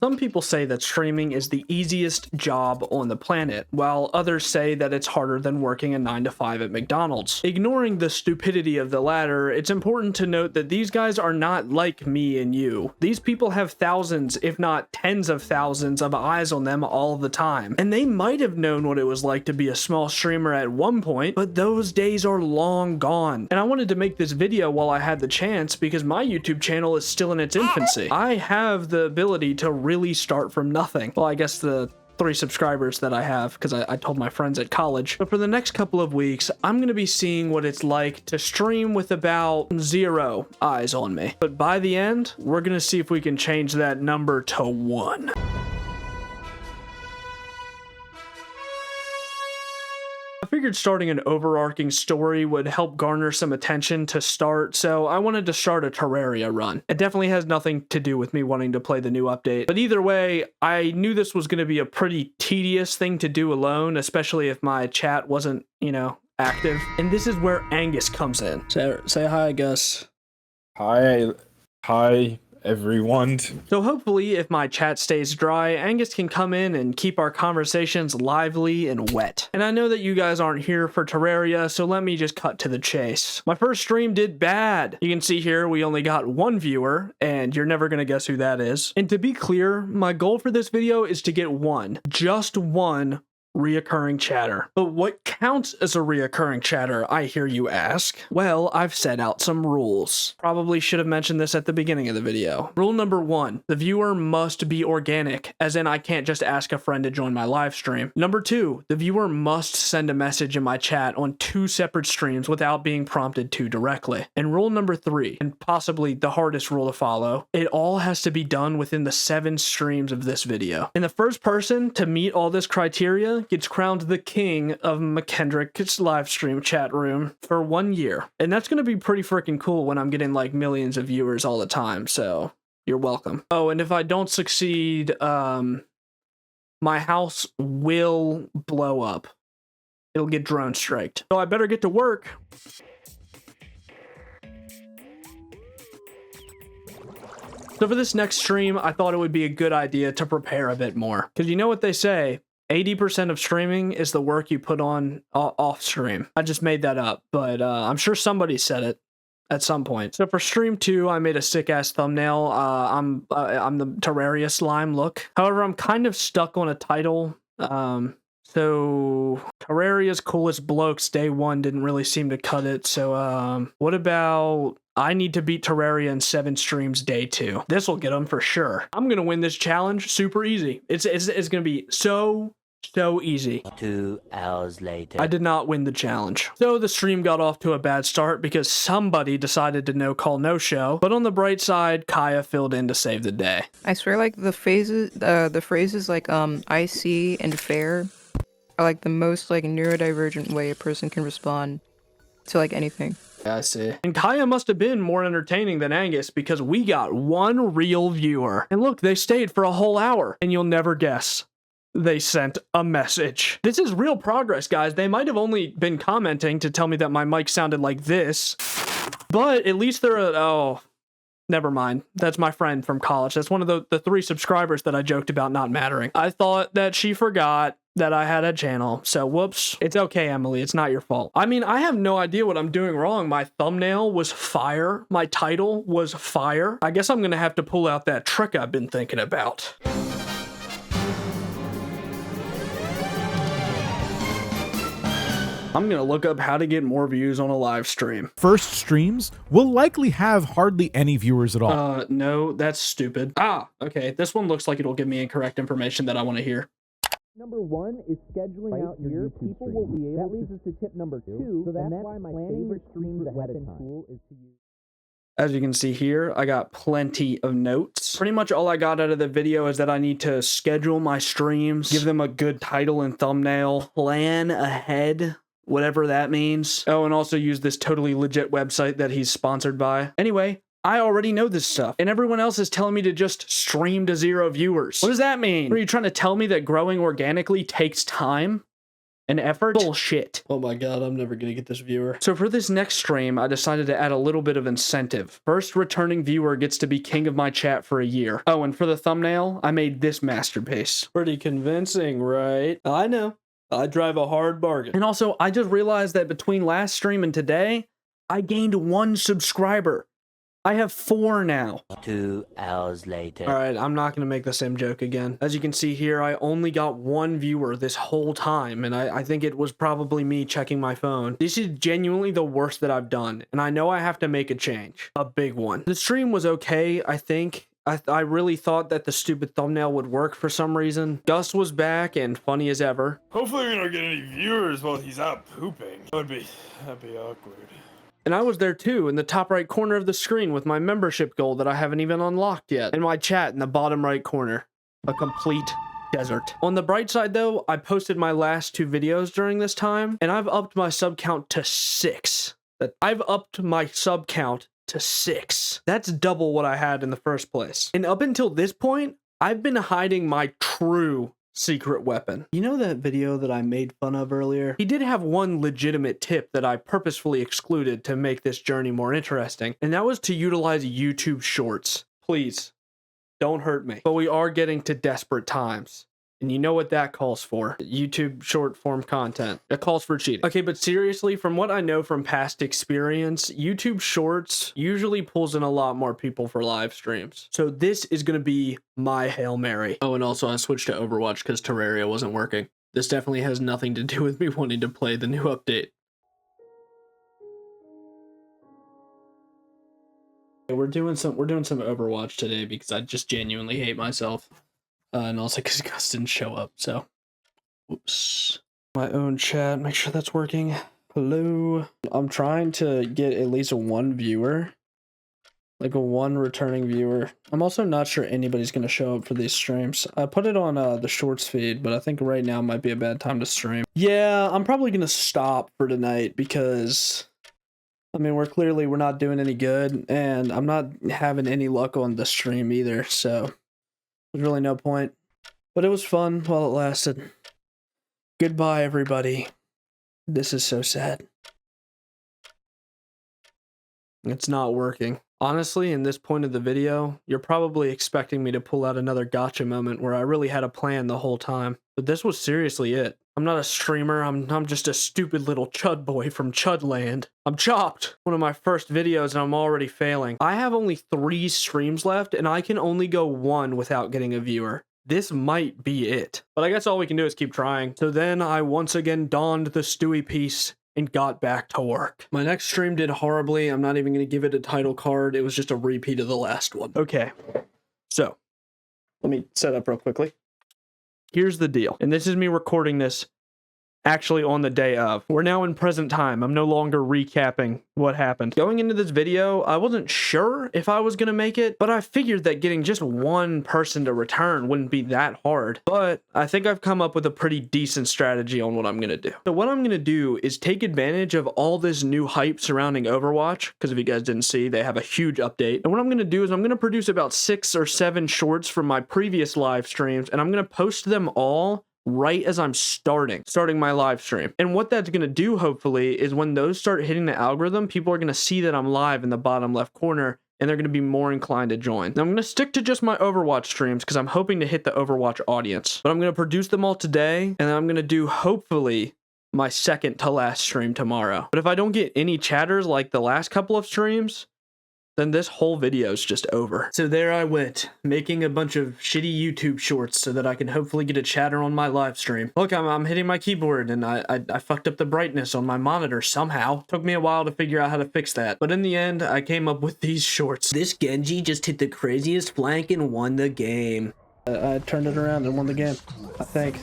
Some people say that streaming is the easiest job on the planet, while others say that it's harder than working a 9 to 5 at McDonald's. Ignoring the stupidity of the latter, it's important to note that these guys are not like me and you. These people have thousands, if not tens of thousands of eyes on them all the time. And they might have known what it was like to be a small streamer at one point, but those days are long gone. And I wanted to make this video while I had the chance because my YouTube channel is still in its infancy. I have the ability to really start from nothing. Well, I guess the 3 subscribers that I have, because I told my friends at college. But for the next couple of weeks, I'm going to be seeing what it's like to stream with about 0 eyes on me. But by the end, we're going to see if we can change that number to 1. I figured starting an overarching story would help garner some attention to start, so I wanted to start a Terraria run. It definitely has nothing to do with me wanting to play the new update, but either way, I knew this was going to be a pretty tedious thing to do alone, especially if my chat wasn't, active. And this is where Angus comes in. Say hi, Gus. Hi, everyone. So hopefully, if my chat stays dry, Angus can come in and keep our conversations lively and wet. And I know that you guys aren't here for Terraria, so let me just cut to the chase. My first stream did bad. You can see here we only got 1 viewer, and you're never gonna guess who that is. And to be clear, my goal for this video is to get just one reoccurring chatter. But what counts as a reoccurring chatter, I hear you ask? Well, I've set out some rules. Probably should have mentioned this at the beginning of the video. Rule number 1, the viewer must be organic, as in I can't just ask a friend to join my live stream. Number 2, the viewer must send a message in my chat on 2 separate streams without being prompted to directly. And rule number 3, and possibly the hardest rule to follow, it all has to be done within the 7 streams of this video. And the first person to meet all this criteria gets crowned the king of McKendric's live stream chat room for 1 year. And that's going to be pretty freaking cool when I'm getting like millions of viewers all the time, so you're welcome. Oh, and if I don't succeed, my house will blow up. It'll get drone striked. So I better get to work. So for this next stream, I thought it would be a good idea to prepare a bit more. Because you know what they say, 80% of streaming is the work you put on off stream. I just made that up, but I'm sure somebody said it at some point. So for stream 2, I made a sick ass thumbnail. I'm the Terraria slime look. However, I'm kind of stuck on a title. So Terraria's coolest blokes day 1 didn't really seem to cut it. So what about I need to beat Terraria in 7 streams day 2? This will get them for sure. I'm gonna win this challenge super easy. It's gonna be so easy. 2 hours later. I did not win the challenge. So the stream got off to a bad start because somebody decided to no call no show. But on the bright side, Kaya filled in to save the day. I swear, like the phrases like I see and fair are like the most like neurodivergent way a person can respond to like anything. Yeah, I see. And Kaya must have been more entertaining than Angus because we got 1 real viewer. And look, they stayed for a whole hour. And you'll never guess. They sent a message. This is real progress, guys. They might have only been commenting to tell me that my mic sounded like this. But at least they're oh, never mind. That's my friend from college. That's one of the 3 subscribers that I joked about not mattering. I thought that she forgot that I had a channel. So whoops. It's okay, Emily. It's not your fault. I mean, I have no idea what I'm doing wrong. My thumbnail was fire. My title was fire. I guess I'm gonna have to pull out that trick I've been thinking about. I'm gonna look up how to get more views on a live stream. First streams will likely have hardly any viewers at all. No, that's stupid. Okay, this one looks like it'll give me incorrect information that I want to hear. Number 1 is scheduling out your people will be able that leads us to tip number 2, so that's why my favorite streams ahead of tool is to use. As you can see here, I got plenty of notes. Pretty much all I got out of the video is that I need to schedule my streams, give them a good title and thumbnail, plan ahead, whatever that means. Oh, and also use this totally legit website that he's sponsored by. Anyway, I already know this stuff, and everyone else is telling me to just stream to 0 viewers. What does that mean? Are you trying to tell me that growing organically takes time? and effort? Bullshit. Oh my god, I'm never gonna get this viewer. So for this next stream, I decided to add a little bit of incentive. First returning viewer gets to be king of my chat for a year. Oh, and for the thumbnail, I made this masterpiece. Pretty convincing, right? I know. I drive a hard bargain. And also, I just realized that between last stream and today, I gained 1 subscriber. I have 4 now. 2 hours later. Alright, I'm not going to make the same joke again. As you can see here, I only got 1 viewer this whole time, and I think it was probably me checking my phone. This is genuinely the worst that I've done, and I know I have to make a change. A big one. The stream was okay, I think. I really thought that the stupid thumbnail would work for some reason. Gus was back and funny as ever. Hopefully we don't get any viewers while he's out pooping. That'd be awkward. And I was there too, in the top right corner of the screen with my membership goal that I haven't even unlocked yet. And my chat in the bottom right corner. A complete desert. On the bright side though, I posted my last 2 videos during this time, and I've upped my sub count to 6. I've upped my sub count to 6. That's double what I had in the first place. And up until this point, I've been hiding my true secret weapon. You know that video that I made fun of earlier? He did have one legitimate tip that I purposefully excluded to make this journey more interesting, and that was to utilize YouTube Shorts. Please, don't hurt me. But we are getting to desperate times. And you know what that calls for. YouTube short form content. It calls for cheating. Okay, but seriously, from what I know from past experience, YouTube Shorts usually pulls in a lot more people for live streams. So this is going to be my Hail Mary. Oh, and also I switched to Overwatch because Terraria wasn't working. This definitely has nothing to do with me wanting to play the new update. We're doing some Overwatch today because I just genuinely hate myself. And also because Gus didn't show up, so. Oops. My own chat, make sure that's working. Hello. I'm trying to get at least 1 viewer. Like a 1 returning viewer. I'm also not sure anybody's going to show up for these streams. I put it on the shorts feed, but I think right now might be a bad time to stream. Yeah, I'm probably going to stop for tonight because, I mean, we're not doing any good, and I'm not having any luck on the stream either, so. There's really no point. But it was fun while it lasted. Goodbye, everybody. This is so sad. It's not working. Honestly, in this point of the video, you're probably expecting me to pull out another gotcha moment where I really had a plan the whole time. But this was seriously it. I'm not a streamer, I'm just a stupid little chud boy from Chudland. I'm chopped! One of my first videos and I'm already failing. I have only 3 streams left and I can only go 1 without getting a viewer. This might be it. But I guess all we can do is keep trying. So then I once again donned the Stewie piece and got back to work. My next stream did horribly. I'm not even going to give it a title card. It was just a repeat of the last one. Okay, so let me set up real quickly. Here's the deal, and this is me recording this actually on the day of. We're now in present time. I'm no longer recapping what happened. Going into this video, I wasn't sure if I was gonna make it, but I figured that getting just 1 person to return wouldn't be that hard. But I think I've come up with a pretty decent strategy on what I'm gonna do. So what I'm gonna do is take advantage of all this new hype surrounding Overwatch, because if you guys didn't see, they have a huge update. And what I'm gonna do is I'm gonna produce about 6 or 7 shorts from my previous live streams, and I'm gonna post them all right as I'm starting my live stream. And what that's going to do, hopefully, is when those start hitting the algorithm, people are going to see that I'm live in the bottom left corner, and they're going to be more inclined to join. Now, I'm going to stick to just my Overwatch streams because I'm hoping to hit the Overwatch audience. But I'm going to produce them all today, and then I'm going to do, hopefully, my second to last stream tomorrow. But if I don't get any chatters like the last couple of streams, then this whole video is just over. So there I went, making a bunch of shitty YouTube shorts so that I can hopefully get a chatter on my live stream. Look, I'm hitting my keyboard and I fucked up the brightness on my monitor somehow. Took me a while to figure out how to fix that. But in the end, I came up with these shorts. This Genji just hit the craziest flank and won the game. I turned it around and won the game, I think.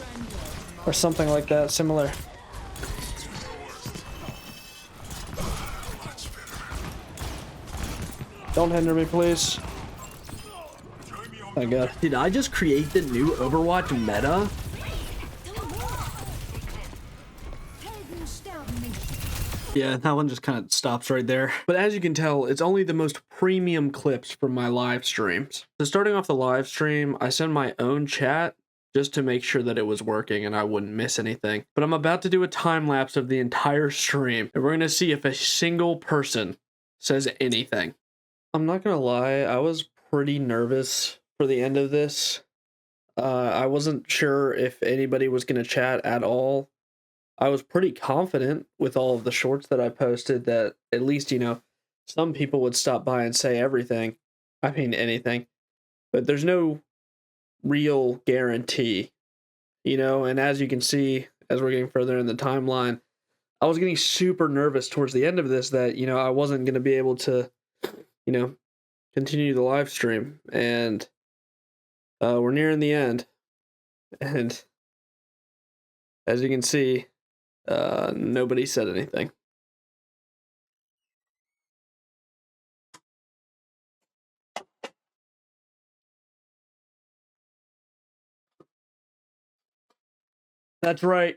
Or something like that, similar. Don't hinder me, please. My god. Did I just create the new Overwatch meta? Yeah, that one just kind of stops right there. But as you can tell, it's only the most premium clips from my live streams. So starting off the live stream, I send my own chat just to make sure that it was working and I wouldn't miss anything. But I'm about to do a time lapse of the entire stream, and we're gonna see if a single person says anything. I'm not gonna lie, I was pretty nervous for the end of this. I wasn't sure if anybody was gonna chat at all. I was pretty confident with all of the shorts that I posted that at least, you know, some people would stop by and say everything. I mean, anything. But there's no real guarantee, you know, and as you can see, as we're getting further in the timeline, I was getting super nervous towards the end of this that, you know, I wasn't going to be able to, you know, continue the live stream. And we're nearing the end. And as you can see, nobody said anything. That's right.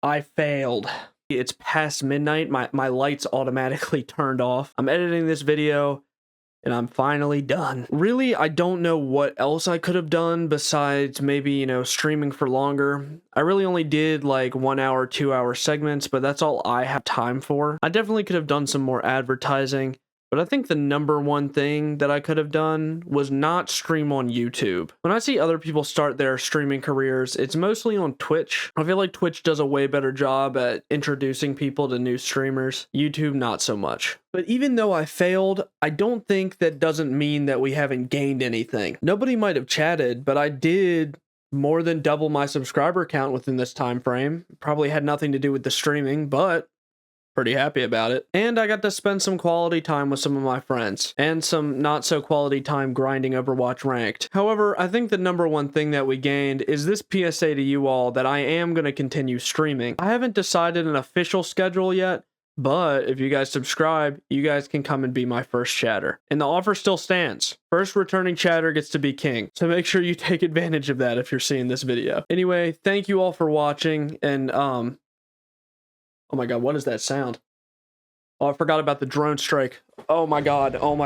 I failed. It's past midnight. My lights automatically turned off. I'm editing this video and I'm finally done. Really, I don't know what else I could have done besides maybe, you know, streaming for longer. I really only did like 1 hour, 2 hour segments, but that's all I have time for. I definitely could have done some more advertising. But I think the number one thing that I could have done was not stream on YouTube. When I see other people start their streaming careers, it's mostly on Twitch. I feel like Twitch does a way better job at introducing people to new streamers. YouTube, not so much. But even though I failed, I don't think that doesn't mean that we haven't gained anything. Nobody might have chatted, but I did more than double my subscriber count within this time frame. Probably had nothing to do with the streaming, but pretty happy about it. And I got to spend some quality time with some of my friends, and some not so quality time grinding Overwatch Ranked. However, I think the number one thing that we gained is this PSA to you all that I am going to continue streaming. I haven't decided an official schedule yet, but if you guys subscribe, you guys can come and be my first chatter. And the offer still stands. First returning chatter gets to be king. So make sure you take advantage of that if you're seeing this video. Anyway, thank you all for watching, and oh my god, what is that sound? Oh, I forgot about the drone strike. Oh my god, oh my